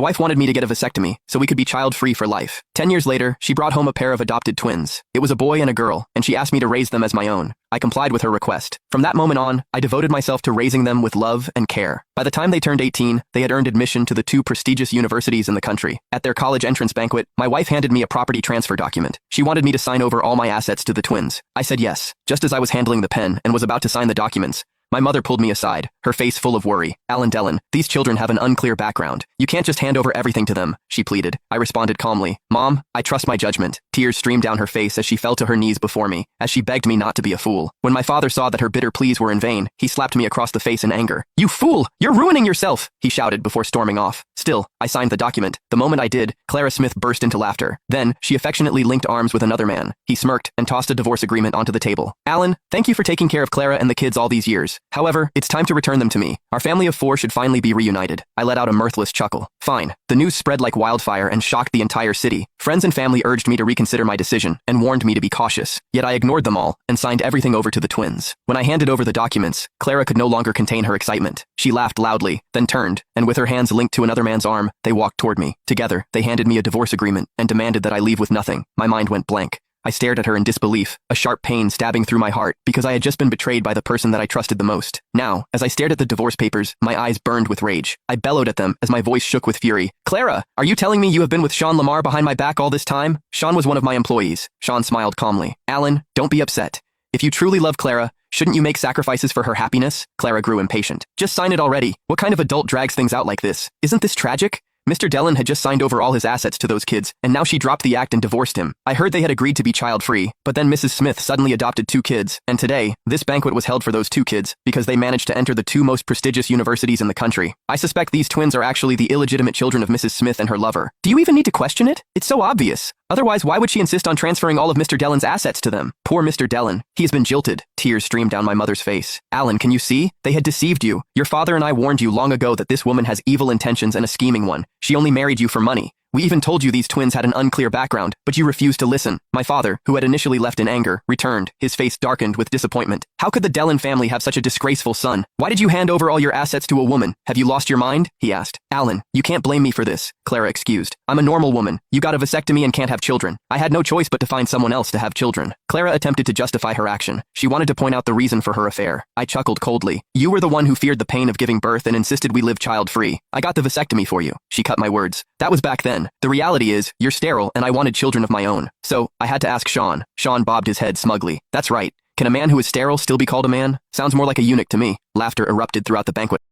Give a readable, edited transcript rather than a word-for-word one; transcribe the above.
My wife wanted me to get a vasectomy so we could be child-free for life. 10 years later, she brought home a pair of adopted twins. It was a boy and a girl, and she asked me to raise them as my own. I complied with her request. From that moment on, I devoted myself to raising them with love and care. By the time they turned 18, they had earned admission to the 2 prestigious universities in the country. At their college entrance banquet, my wife handed me a property transfer document. She wanted me to sign over all my assets to the twins. I said yes. Just as I was handling the pen and was about to sign the documents, my mother pulled me aside, her face full of worry. Alan Dellen, these children have an unclear background. You can't just hand over everything to them, she pleaded. I responded calmly. Mom, I trust my judgment. Tears streamed down her face as she fell to her knees before me, as she begged me not to be a fool. When my father saw that her bitter pleas were in vain, he slapped me across the face in anger. You fool! You're ruining yourself! He shouted before storming off. Still, I signed the document. The moment I did, Clara Smith burst into laughter. Then, she affectionately linked arms with another man. He smirked and tossed a divorce agreement onto the table. Alan, thank you for taking care of Clara and the kids all these years. However, it's time to return them to me. Our family of 4 should finally be reunited. I let out a mirthless chuckle. Fine. The news spread like wildfire and shocked the entire city. Friends and family urged me to reconsider my decision and warned me to be cautious. Yet I ignored them all and signed everything over to the twins. When I handed over the documents, Clara could no longer contain her excitement. She laughed loudly, then turned, and with her hands linked to another man's arm, they walked toward me. Together, they handed me a divorce agreement and demanded that I leave with nothing. My mind went blank. I stared at her in disbelief, a sharp pain stabbing through my heart because I had just been betrayed by the person that I trusted the most. Now, as I stared at the divorce papers, my eyes burned with rage. I bellowed at them as my voice shook with fury. Clara, are you telling me you have been with Sean Lamar behind my back all this time? Sean was one of my employees. Sean smiled calmly. Alan, don't be upset. If you truly love Clara, shouldn't you make sacrifices for her happiness? Clara grew impatient. Just sign it already. What kind of adult drags things out like this? Isn't this tragic? Mr. Dellen had just signed over all his assets to those kids, and now she dropped the act and divorced him. I heard they had agreed to be child-free, but then Mrs. Smith suddenly adopted 2 kids, and today, this banquet was held for those 2 kids because they managed to enter the 2 most prestigious universities in the country. I suspect these twins are actually the illegitimate children of Mrs. Smith and her lover. Do you even need to question it? It's so obvious. Otherwise, why would she insist on transferring all of Mr. Dellen's assets to them? Poor Mr. Dellen. He has been jilted. Tears streamed down my mother's face. Alan, can you see? They had deceived you. Your father and I warned you long ago that this woman has evil intentions and a scheming one. She only married you for money. We even told you these twins had an unclear background, but you refused to listen. My father, who had initially left in anger, returned, his face darkened with disappointment. How could the Dellen family have such a disgraceful son? Why did you hand over all your assets to a woman? Have you lost your mind? He asked. Alan, you can't blame me for this, Clara excused. I'm a normal woman. You got a vasectomy and can't have children. I had no choice but to find someone else to have children. Clara attempted to justify her action. She wanted to point out the reason for her affair. I chuckled coldly. You were the one who feared the pain of giving birth and insisted we live child-free. I got the vasectomy for you. She cut my words. That was back then. The reality is, you're sterile and I wanted children of my own. So, I had to ask Sean. Sean bobbed his head smugly. That's right. Can a man who is sterile still be called a man? Sounds more like a eunuch to me. Laughter erupted throughout the banquet.